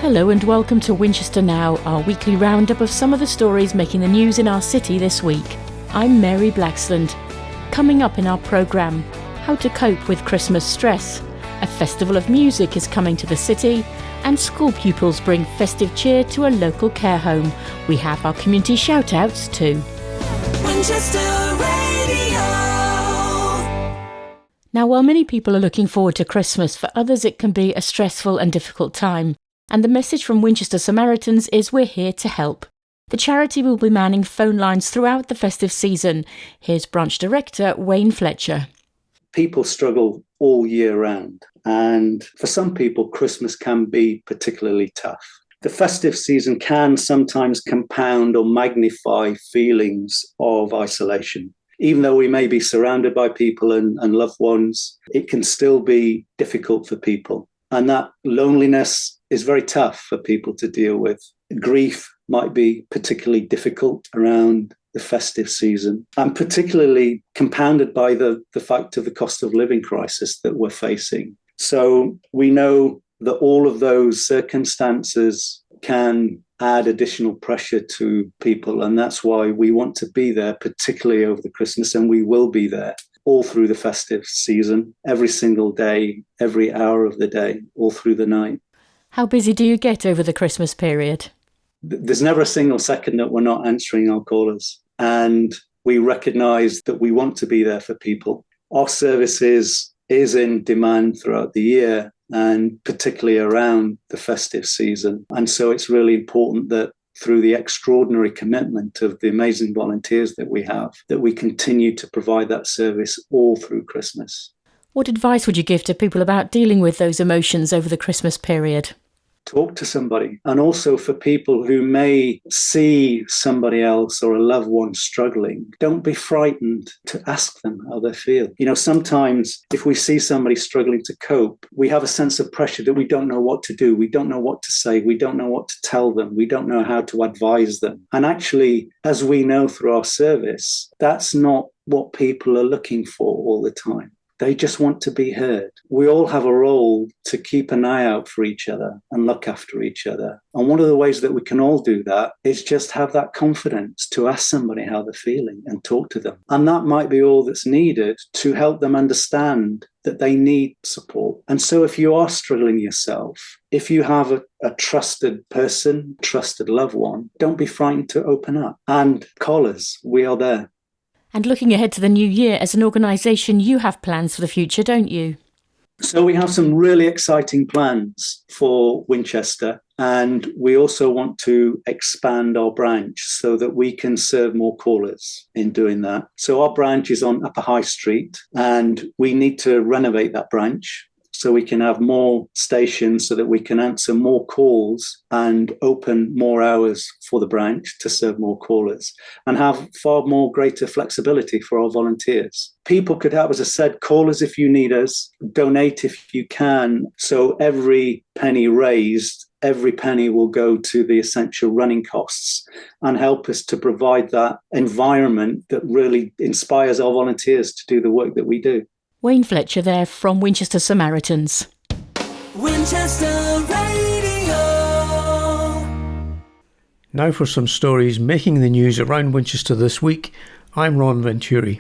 Hello and welcome to Winchester Now, our weekly roundup of some of the stories making the news in our city this week. I'm Mary Blaxland. Coming up in our programme, how to cope with Christmas stress. A festival of music is coming to the city, and school pupils bring festive cheer to a local care home. We have our community shout-outs too. Winchester Radio. Now, while many people are looking forward to Christmas, for others it can be a stressful and difficult time. And the message from Winchester Samaritans is we're here to help. The charity will be manning phone lines throughout the festive season. Here's branch director Wayne Fletcher. People struggle all year round, and for some people, Christmas can be particularly tough. The festive season can sometimes compound or magnify feelings of isolation. Even though we may be surrounded by people and loved ones, it can still be difficult for people. And that loneliness is very tough for people to deal with. Grief might be particularly difficult around the festive season, and particularly compounded by the fact of the cost of living crisis that we're facing. So we know that all of those circumstances can add additional pressure to people, and that's why we want to be there, particularly over the Christmas, and we will be there all through the festive season, every single day, every hour of the day, all through the night. How busy do you get over the Christmas period? There's never a single second that we're not answering our callers. And we recognise that we want to be there for people. Our services is in demand throughout the year, and particularly around the festive season. And so it's really important that through the extraordinary commitment of the amazing volunteers that we have, that we continue to provide that service all through Christmas. What advice would you give to people about dealing with those emotions over the Christmas period? Talk to somebody. And also for people who may see somebody else or a loved one struggling, don't be frightened to ask them how they feel. You know, sometimes if we see somebody struggling to cope, we have a sense of pressure that we don't know what to do. We don't know what to say. We don't know what to tell them. We don't know how to advise them. And actually, as we know through our service, that's not what people are looking for all the time. They just want to be heard. We all have a role to keep an eye out for each other and look after each other. And one of the ways that we can all do that is just have that confidence to ask somebody how they're feeling and talk to them. And that might be all that's needed to help them understand that they need support. And so if you are struggling yourself, if you have a trusted person, trusted loved one, don't be frightened to open up. And call us. We are there. And looking ahead to the new year, as an organisation, you have plans for the future, don't you? So we have some really exciting plans for Winchester, and we also want to expand our branch so that we can serve more callers in doing that. So our branch is on Upper High Street, and we need to renovate that branch so we can have more stations so that we can answer more calls and open more hours for the branch to serve more callers and have far more greater flexibility for our volunteers. People could help, as I said, call us if you need us, donate if you can. So every penny raised, every penny will go to the essential running costs and help us to provide that environment that really inspires our volunteers to do the work that we do. Wayne Fletcher there from Winchester Samaritans. Winchester Radio. Now for some stories making the news around Winchester this week. I'm Ron Venturi.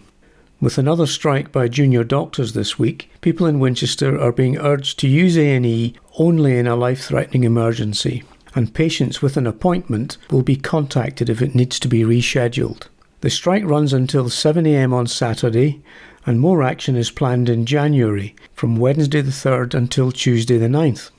With another strike by junior doctors this week, people in Winchester are being urged to use A&E only in a life-threatening emergency, and patients with an appointment will be contacted if it needs to be rescheduled. The strike runs until 7 a.m. on Saturday, and more action is planned in January, from Wednesday the 3rd until Tuesday the 9th.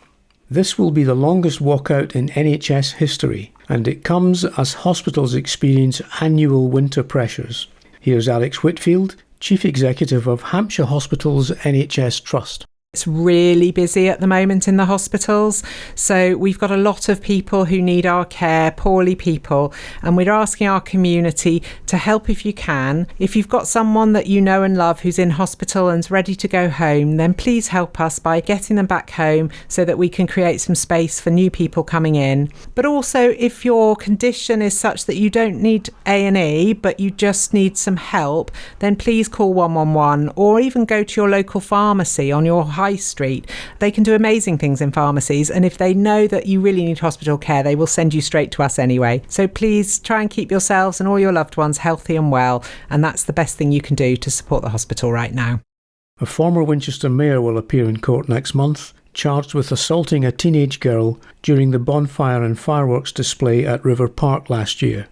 This will be the longest walkout in NHS history, and it comes as hospitals experience annual winter pressures. Here's Alex Whitfield, Chief Executive of Hampshire Hospitals NHS Trust. It's really busy at the moment in the hospitals. So we've got a lot of people who need our care, poorly people, and we're asking our community to help if you can. If you've got someone that you know and love who's in hospital and's ready to go home, then please help us by getting them back home so that we can create some space for new people coming in. But also, if your condition is such that you don't need A&E, but you just need some help, then please call 111 or even go to your local pharmacy on your high street. They can do amazing things in pharmacies, and if they know that you really need hospital care, they will send you straight to us anyway. So please try and keep yourselves and all your loved ones healthy and well, and that's the best thing you can do to support the hospital right now. A former Winchester mayor will appear in court next month, charged with assaulting a teenage girl during the bonfire and fireworks display at River Park last year.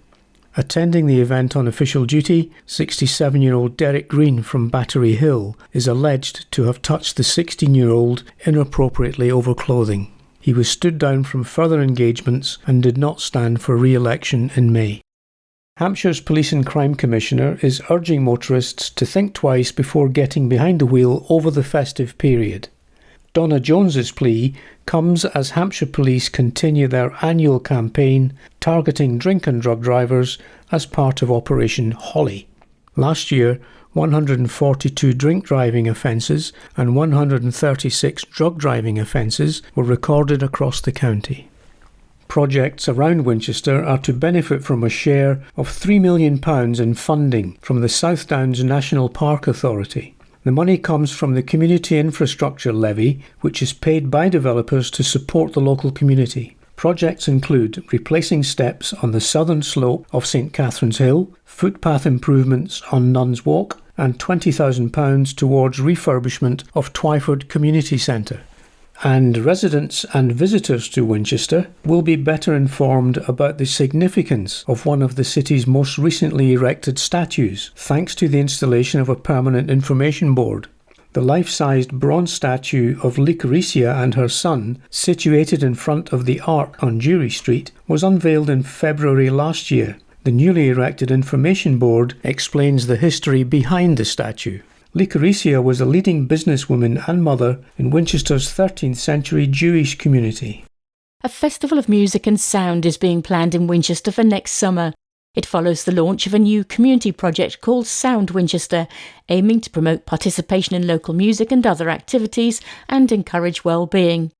Attending the event on official duty, 67-year-old Derek Green from Battery Hill is alleged to have touched the 16-year-old inappropriately over clothing. He was stood down from further engagements and did not stand for re-election in May. Hampshire's Police and Crime Commissioner is urging motorists to think twice before getting behind the wheel over the festive period. Donna Jones's plea comes as Hampshire Police continue their annual campaign targeting drink and drug drivers as part of Operation Holly. Last year, 142 drink driving offences and 136 drug driving offences were recorded across the county. Projects around Winchester are to benefit from a share of £3 million in funding from the South Downs National Park Authority. The money comes from the Community Infrastructure Levy, which is paid by developers to support the local community. Projects include replacing steps on the southern slope of St Catherine's Hill, footpath improvements on Nuns Walk, and £20,000 towards refurbishment of Twyford Community Centre. And residents and visitors to Winchester will be better informed about the significance of one of the city's most recently erected statues, thanks to the installation of a permanent information board. The life-sized bronze statue of Lycuricia and her son, situated in front of the Ark on Jury Street, was unveiled in February last year. The newly erected information board explains the history behind the statue. Lycuricia was a leading businesswoman and mother in Winchester's 13th century Jewish community. A festival of music and sound is being planned in Winchester for next summer. It follows the launch of a new community project called Sound Winchester, aiming to promote participation in local music and other activities and encourage well-being.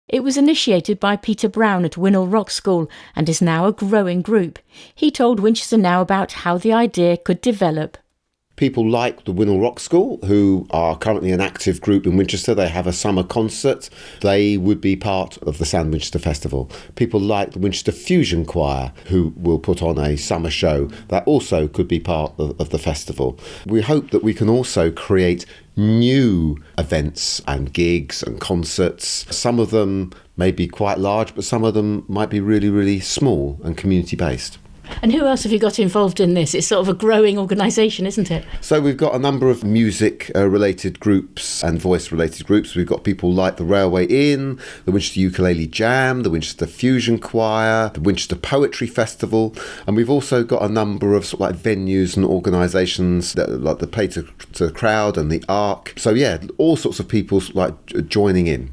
It was initiated by Peter Brown at Winnell Rock School and is now a growing group. He told Winchester Now about how the idea could develop. People like the Winnell Rock School, who are currently an active group in Winchester. They have a summer concert. They would be part of the Sound Winchester Festival. People like the Winchester Fusion Choir, who will put on a summer show that also could be part of the festival. We hope that we can also create new events and gigs and concerts. Some of them may be quite large, but some of them might be really, really small and community-based. And who else have you got involved in this? It's sort of a growing organisation, isn't it? So we've got a number of music-related groups and voice-related groups. We've got people like the Railway Inn, the Winchester Ukulele Jam, the Winchester Fusion Choir, the Winchester Poetry Festival, and we've also got a number of sort of like venues and organisations like the Play to the Crowd and the Ark. So yeah, all sorts of people like joining in.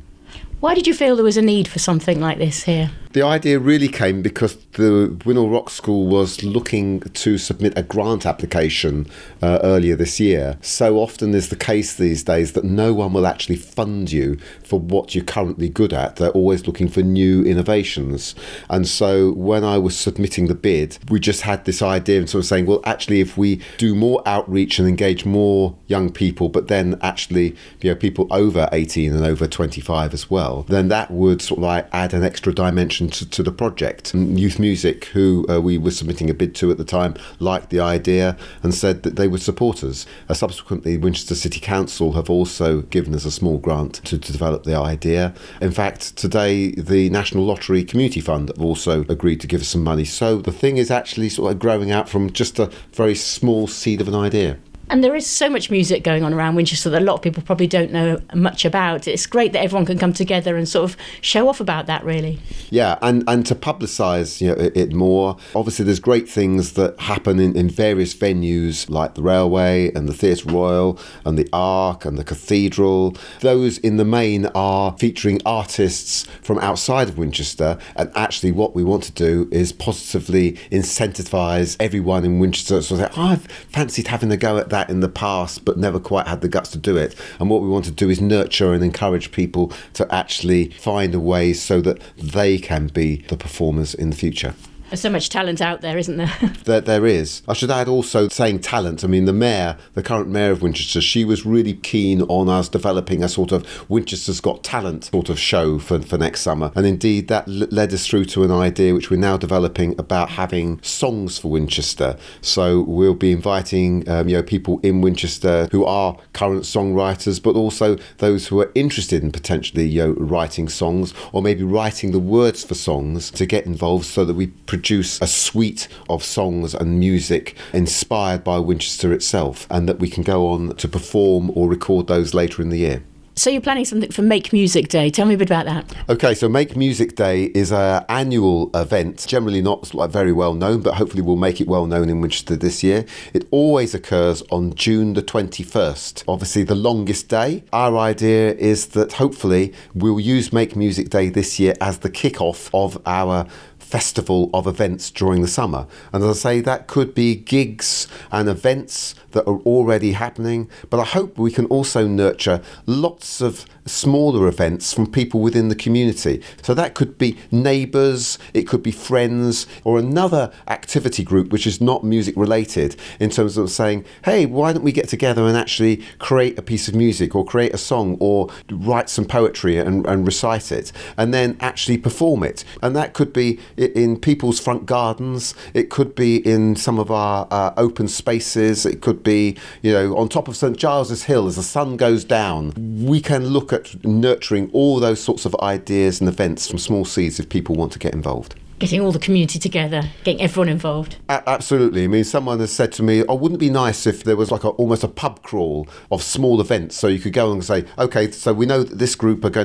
Why did you feel there was a need for something like this here? The idea really came because the Winnell Rock School was looking to submit a grant application earlier this year. So often is the case these days that no one will actually fund you for what you're currently good at. They're always looking for new innovations. And so when I was submitting the bid, we just had this idea and sort of saying, well, actually, if we do more outreach and engage more young people, but then actually, people over 18 and over 25 as well, then that would sort of like add an extra dimension to the project. And Youth Music, who we were submitting a bid to at the time, liked the idea and said that they would support us. Subsequently, Winchester City Council have also given us a small grant to develop the idea. In fact, today the National Lottery Community Fund have also agreed to give us some money. So the thing is actually sort of growing out from just a very small seed of an idea. And there is so much music going on around Winchester that a lot of people probably don't know much about. It's great that everyone can come together and sort of show off about that, really. Yeah, and to publicise it more. Obviously, there's great things that happen in various venues like the Railway and the Theatre Royal and the Ark and the Cathedral. Those in the main are featuring artists from outside of Winchester, and actually what we want to do is positively incentivise everyone in Winchester. So I've fancied having a go at that in the past but never quite had the guts to do it, and what we want to do is nurture and encourage people to actually find a way so that they can be the performers in the future. There's so much talent out there, isn't there? There is. I should add also, saying talent, I mean, the current mayor of Winchester, she was really keen on us developing a sort of Winchester's Got Talent sort of show for next summer. And indeed, that led us through to an idea which we're now developing about having songs for Winchester. So we'll be inviting people in Winchester who are current songwriters, but also those who are interested in potentially writing songs, or maybe writing the words for songs, to get involved, so that we produce a suite of songs and music inspired by Winchester itself, and that we can go on to perform or record those later in the year. So you're planning something for Make Music Day. Tell me a bit about that. Okay, so Make Music Day is an annual event, generally not very well known, but hopefully we'll make it well known in Winchester this year. It always occurs on June the 21st, obviously the longest day. Our idea is that hopefully we'll use Make Music Day this year as the kick-off of our festival of events during the summer. And as I say, that could be gigs and events that are already happening, but I hope we can also nurture lots of smaller events from people within the community. So that could be neighbours, it could be friends, or another activity group which is not music related, in terms of saying, hey, why don't we get together and actually create a piece of music, or create a song, or write some poetry and recite it, and then actually perform it. And that could be in people's front gardens, it could be in some of our open spaces, it could be, on top of St Giles's Hill as the sun goes down. We can look at nurturing all those sorts of ideas and events from small seeds if people want to get involved. Getting all the community together, getting everyone involved. Absolutely. I mean, someone has said to me, wouldn't it be nice if there was almost a pub crawl of small events, so you could go and say, okay, so we know that this group of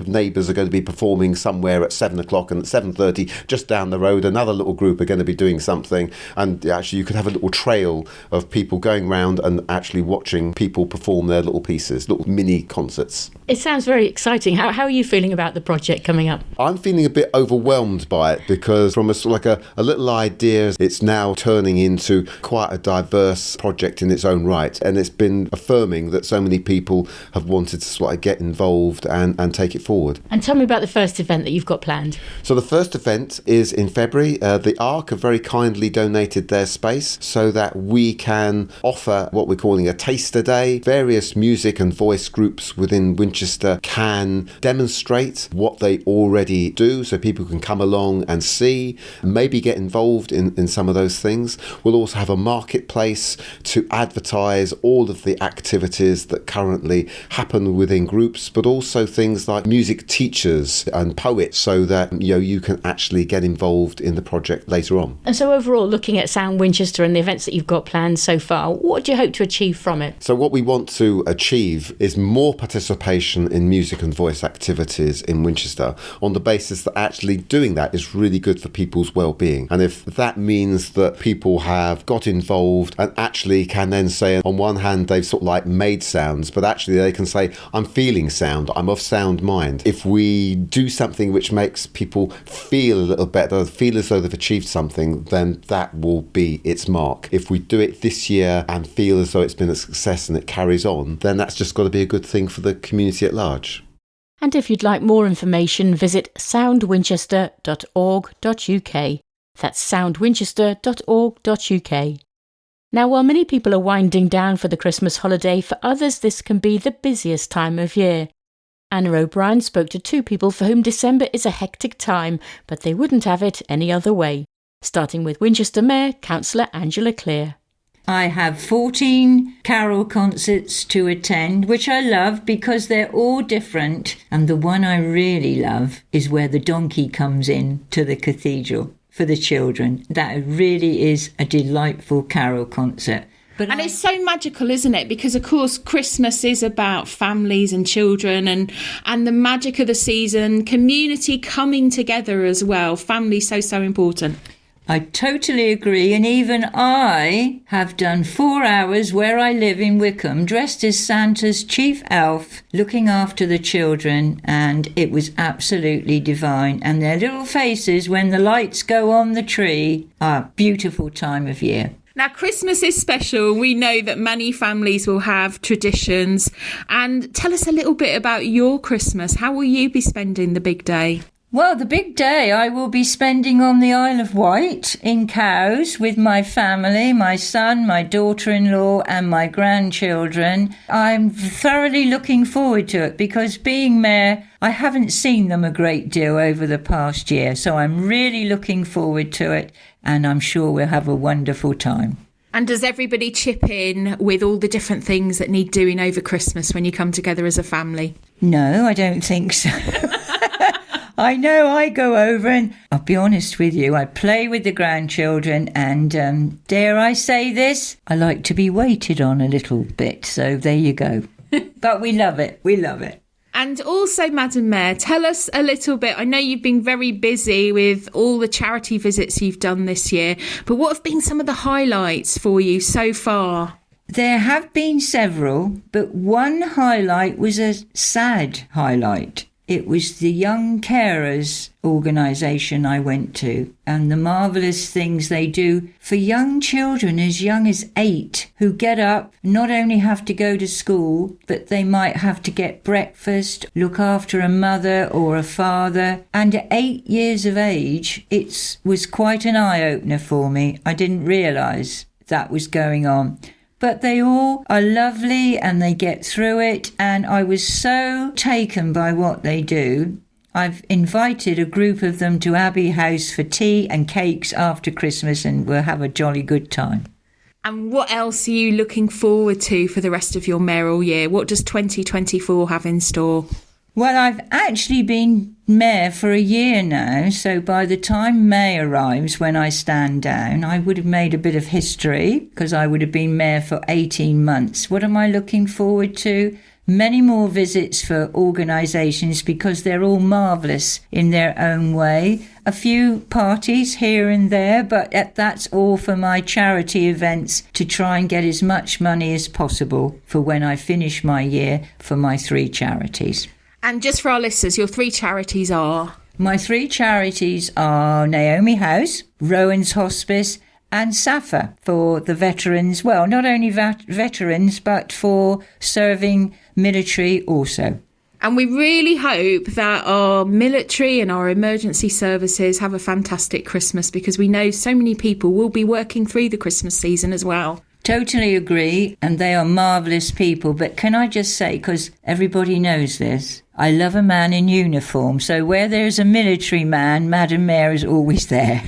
neighbours are going to be performing somewhere at 7 o'clock, and at 7:30 just down the road another little group are going to be doing something, and actually you could have a little trail of people going round and actually watching people perform their little pieces, little mini concerts. It sounds very exciting. How are you feeling about the project coming up? I'm feeling a bit overwhelmed by it, because from a little idea, it's now turning into quite a diverse project in its own right, and it's been affirming that so many people have wanted to get involved and take it forward. And tell me about the first event that you've got planned. So the first event is in February. The Ark have very kindly donated their space so that we can offer what we're calling a taster day. Various music and voice groups within Winchester can demonstrate what they already do, so people can come along and see, maybe get involved in some of those things. We'll also have a marketplace to advertise all of the activities that currently happen within groups, but also things like music teachers and poets, so that you can actually get involved in the project later on. And so overall, looking at Sound Winchester and the events that you've got planned so far, what do you hope to achieve from it? So what we want to achieve is more participation in music and voice activities in Winchester, on the basis that actually doing that is really good for people's well-being. And if that means that people have got involved and actually can then say, on one hand they've made sounds, but actually they can say, I'm feeling sound, I'm of sound mind. If we do something which makes people feel a little better, feel as though they've achieved something, then that will be its mark. If we do it this year and feel as though it's been a success and it carries on, then that's just got to be a good thing for the community at large. And if you'd like more information, visit soundwinchester.org.uk. That's soundwinchester.org.uk. Now, while many people are winding down for the Christmas holiday, for others this can be the busiest time of year. Anna O'Brien spoke to two people for whom December is a hectic time, but they wouldn't have it any other way. Starting with Winchester Mayor, Councillor Angela Clear. I have 14 carol concerts to attend, which I love because they're all different. And the one I really love is where the donkey comes in to the cathedral for the children. That really is a delightful carol concert. And it's so magical, isn't it? Because, of course, Christmas is about families and children and the magic of the season, community coming together as well. Family so important. I totally agree, and even I have done 4 hours where I live in Wickham, dressed as Santa's chief elf, looking after the children, and it was absolutely divine. And their little faces when the lights go on the tree are a beautiful time of year. Now, Christmas is special. We know that many families will have traditions. And tell us a little bit about your Christmas. How will you be spending the big day? Well, the big day I will be spending on the Isle of Wight in Cowes with my family, my son, my daughter-in-law and my grandchildren. I'm thoroughly looking forward to it because being mayor, I haven't seen them a great deal over the past year. So I'm really looking forward to it and I'm sure we'll have a wonderful time. And does everybody chip in with all the different things that need doing over Christmas when you come together as a family? No, I don't think so. I know I go over and I'll be honest with you, I play with the grandchildren and dare I say this, I like to be waited on a little bit. So there you go. But we love it. We love it. And also, Madam Mayor, tell us a little bit. I know you've been very busy with all the charity visits you've done this year, but what have been some of the highlights for you so far? There have been several, but one highlight was a sad highlight. It was the Young Carers organisation I went to and the marvellous things they do for young children as young as 8 who get up, not only have to go to school, but they might have to get breakfast, look after a mother or a father. And at 8 years of age, it was quite an eye-opener for me. I didn't realise that was going on. But they all are lovely and they get through it. And I was so taken by what they do. I've invited a group of them to Abbey House for tea and cakes after Christmas and we'll have a jolly good time. And what else are you looking forward to for the rest of your mayoral year? What does 2024 have in store? Well, I've actually been mayor for a year now, so by the time May arrives, when I stand down, I would have made a bit of history because I would have been mayor for 18 months. What am I looking forward to? Many more visits for organisations because they're all marvellous in their own way. A few parties here and there, but that's all for my charity events to try and get as much money as possible for when I finish my year for my 3 charities. And just for our listeners, your 3 charities are? My 3 charities are Naomi House, Rowan's Hospice and SAFA for the veterans. Well, not only veterans, but for serving military also. And we really hope that our military and our emergency services have a fantastic Christmas because we know so many people will be working through the Christmas season as well. Totally agree, and they are marvellous people. But can I just say, because everybody knows this, I love a man in uniform. So where there's a military man, Madam Mayor is always there.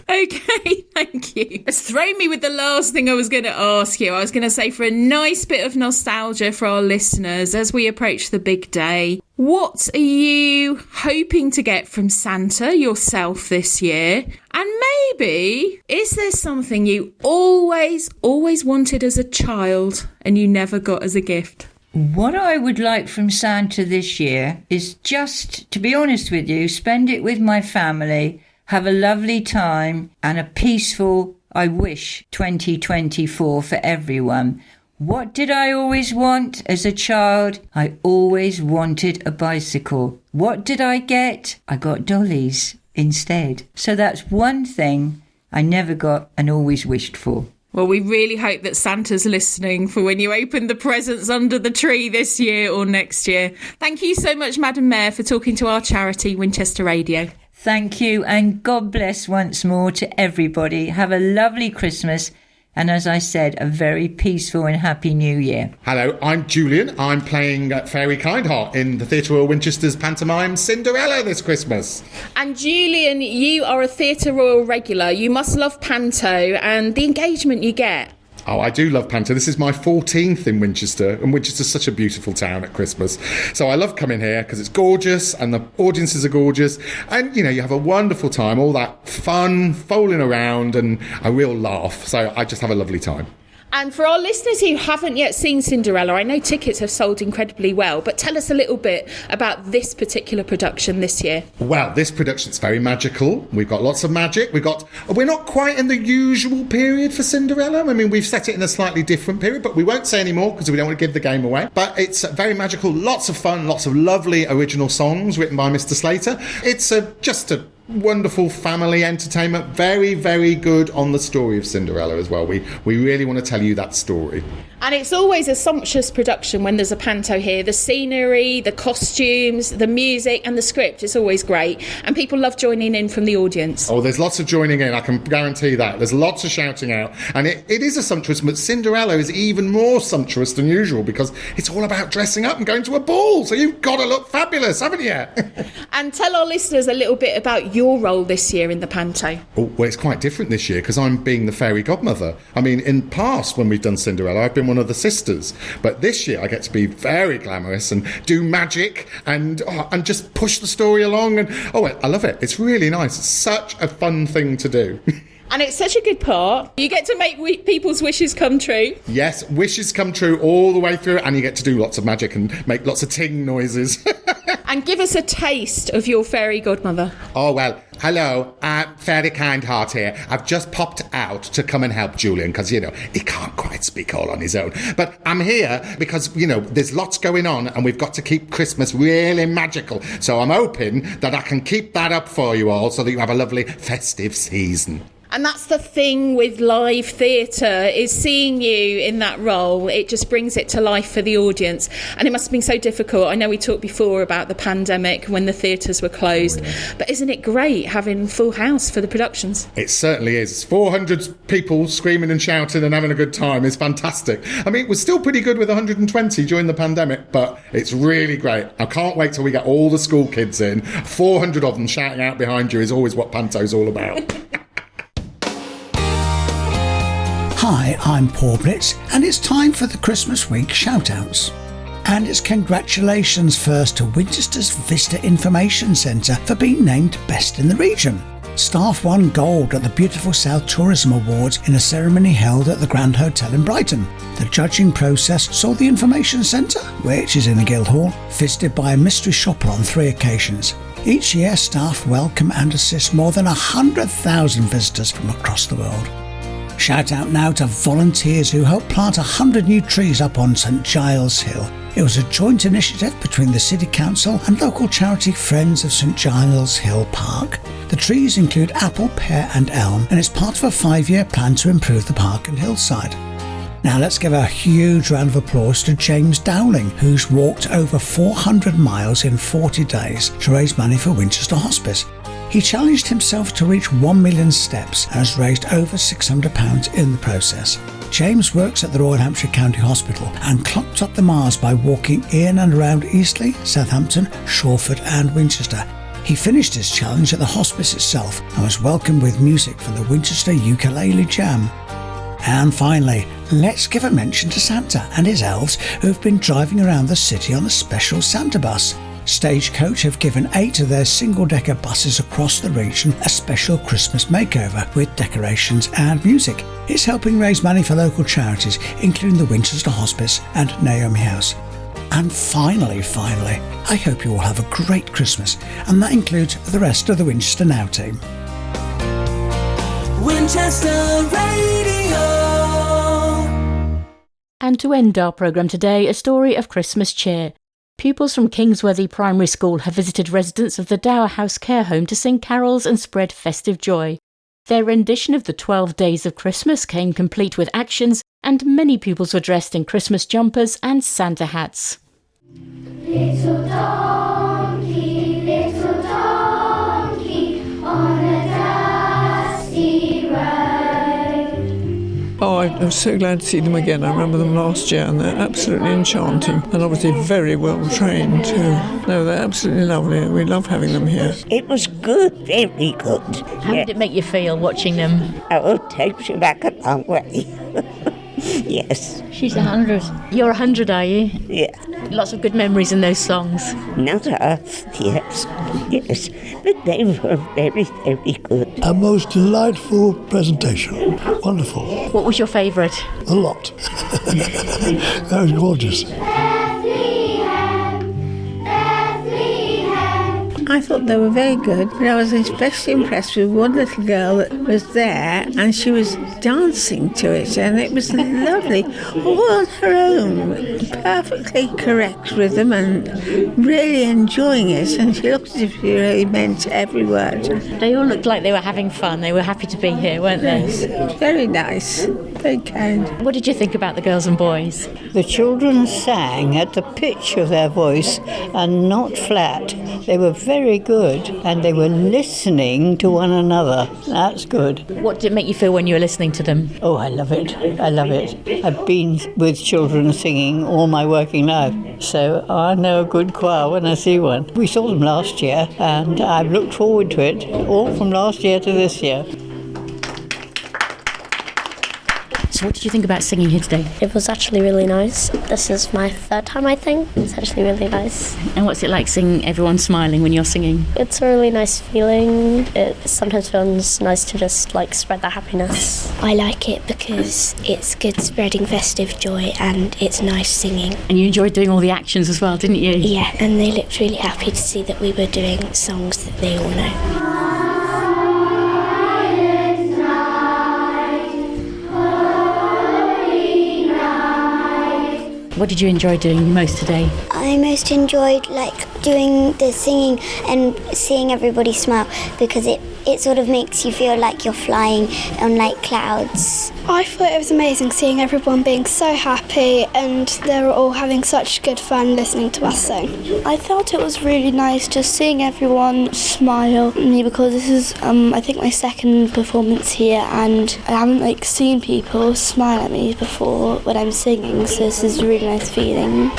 Okay, thank you. It's thrown me with the last thing I was going to ask you. I was going to say, for a nice bit of nostalgia for our listeners as we approach the big day, what are you hoping to get from Santa yourself this year? And maybe, is there something you always wanted as a child and you never got as a gift? What I would like from Santa this year is just, to be honest with you, spend it with my family, have a lovely time and a peaceful, I wish, 2024 for everyone. What did I always want as a child? I always wanted a bicycle. What did I get? I got dollies instead. So that's one thing I never got and always wished for. Well, we really hope that Santa's listening for when you open the presents under the tree this year or next year. Thank you so much, Madam Mayor, for talking to our charity, Winchester Radio. Thank you, and God bless once more to everybody. Have a lovely Christmas, and as I said, a very peaceful and happy New Year. Hello, I'm Julian. I'm playing Fairy Kindheart in the Theatre Royal Winchester's pantomime Cinderella this Christmas. And Julian, you are a Theatre Royal regular. You must love panto and the engagement you get. Oh, I do love panto. This is my 14th in Winchester, and Winchester's such a beautiful town at Christmas. So I love coming here because it's gorgeous and the audiences are gorgeous. And, you know, you have a wonderful time, all that fun, fooling around and a real laugh. So I just have a lovely time. And for our listeners who haven't yet seen Cinderella, I know tickets have sold incredibly well, but tell us a little bit about this particular production this year. Well, this production's very magical. We've got lots of magic. We're not quite in the usual period for Cinderella. I mean, we've set it in a slightly different period, but we won't say any more because we don't want to give the game away. But it's very magical, lots of fun, lots of lovely original songs written by Mr. Slater. It's just a wonderful family entertainment, very, very good on the story of Cinderella as well. We really want to tell you that story. And it's always a sumptuous production when there's a panto here. The scenery, the costumes, the music and the script is always great. And people love joining in from the audience. Oh, there's lots of joining in, I can guarantee that. There's lots of shouting out. And it is a sumptuous, but Cinderella is even more sumptuous than usual because it's all about dressing up and going to a ball. So you've got to look fabulous, haven't you? And tell our listeners a little bit about your role this year in the panto. Oh, well, it's quite different this year because I'm being the fairy godmother. I mean, in the past, when we've done Cinderella, I've been one of the sisters. But this year, I get to be very glamorous and do magic and just push the story along. And I love it. It's really nice. It's such a fun thing to do. And it's such a good part. You get to make people's wishes come true. Yes, wishes come true all the way through, and you get to do lots of magic and make lots of ting noises. And give us a taste of your fairy godmother. Oh, well, hello, Fairy Kind Heart here. I've just popped out to come and help Julian because, he can't quite speak all on his own. But I'm here because, there's lots going on and we've got to keep Christmas really magical. So I'm hoping that I can keep that up for you all so that you have a lovely festive season. And that's the thing with live theatre, is seeing you in that role. It just brings it to life for the audience. And it must have been so difficult. I know we talked before about the pandemic when the theatres were closed. But isn't it great having full house for the productions? It certainly is. 400 people screaming and shouting and having a good time is fantastic. I mean, it was still pretty good with 120 during the pandemic, but it's really great. I can't wait till we get all the school kids in. 400 of them shouting out behind you is always what Panto's all about. Hi, I'm Paul Blitz, and it's time for the Christmas Week shout-outs. And it's congratulations first to Winchester's Vista Information Centre for being named Best in the region. Staff won gold at the Beautiful South Tourism Awards in a ceremony held at the Grand Hotel in Brighton. The judging process saw the Information Centre, which is in the Guildhall, visited by a mystery shopper on 3 occasions. Each year, staff welcome and assist more than 100,000 visitors from across the world. Shout out now to volunteers who helped plant 100 new trees up on St Giles Hill. It was a joint initiative between the City Council and local charity Friends of St Giles Hill Park. The trees include apple, pear and elm, and it's part of a 5-year plan to improve the park and hillside. Now let's give a huge round of applause to James Dowling, who's walked over 400 miles in 40 days to raise money for Winchester Hospice. He challenged himself to reach 1 million steps and has raised over £600 in the process. James works at the Royal Hampshire County Hospital and clocked up the miles by walking in and around Eastleigh, Southampton, Shawford and Winchester. He finished his challenge at the hospice itself and was welcomed with music from the Winchester Ukulele Jam. And finally, let's give a mention to Santa and his elves who have been driving around the city on a special Santa bus. Stagecoach have given 8 of their single-decker buses across the region a special Christmas makeover with decorations and music. It's helping raise money for local charities, including the Winchester Hospice and Naomi House. And finally, I hope you all have a great Christmas, and that includes the rest of the Winchester Now team. Winchester Radio. And to end our programme today, a story of Christmas cheer. Pupils from Kingsworthy Primary School have visited residents of the Dower House Care Home to sing carols and spread festive joy. Their rendition of the 12 Days of Christmas came complete with actions, and many pupils were dressed in Christmas jumpers and Santa hats. Little donkey on a dusty road. Oh, I'm so glad to see them again. I remember them last year and they're absolutely enchanting and obviously very well trained too. No, they're absolutely lovely. We love having them here. It was good, very good. How did it make you feel watching them? Oh, it takes you back a long way. Yes. She's 100. You're 100, are you? Yeah. Lots of good memories in those songs. Not us, yes. Yes. But they were very, very good. A most delightful presentation. Wonderful. What was your favourite? A lot. That was gorgeous. I thought they were very good, but I was especially impressed with one little girl that was there, and she was dancing to it, and it was lovely, all on her own, perfectly correct rhythm, and really enjoying it, and she looked as if she really meant every word. They all looked like they were having fun. They were happy to be here, weren't they? Yes, very nice, very kind. What did you think about the girls and boys? The children sang at the pitch of their voice and not flat. They were very good, and they were listening to one another. That's good. What did it make you feel when you were listening to them? Oh, I love it. I love it. I've been with children singing all my working life, so I know a good choir when I see one. We saw them last year, and I've looked forward to it, all from last year to this year. So what did you think about singing here today? It was actually really nice. This is my third time, I think. It's actually really nice. And what's it like seeing everyone smiling when you're singing? It's a really nice feeling. It sometimes feels nice to just spread that happiness. I like it because it's good spreading festive joy and it's nice singing. And you enjoyed doing all the actions as well, didn't you? Yeah, and they looked really happy to see that we were doing songs that they all know. What did you enjoy doing most today? I most enjoyed doing the singing and seeing everybody smile, because it sort of makes you feel like you're flying on clouds. I thought it was amazing seeing everyone being so happy, and they were all having such good fun listening to us sing. I felt it was really nice just seeing everyone smile at me, because this is I think my second performance here, and I haven't seen people smile at me before when I'm singing, so this is a really nice feeling.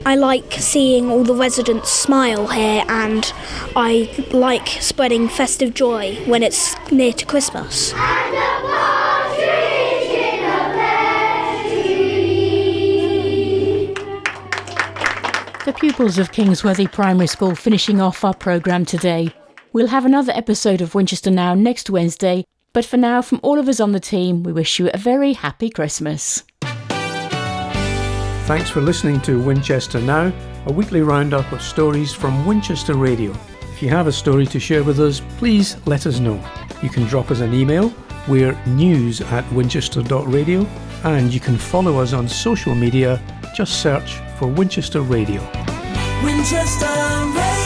I like seeing all the residents smile here, and I like spreading festive joy when it's near to Christmas. The pupils of Kingsworthy Primary School finishing off our programme today. We'll have another episode of Winchester Now next Wednesday, but for now, from all of us on the team, we wish you a very happy Christmas. Thanks for listening to Winchester Now, a weekly roundup of stories from Winchester Radio. If you have a story to share with us, please let us know. You can drop us an email. We're news@winchester.radio, and you can follow us on social media. Just search for Winchester Radio. Winchester Radio.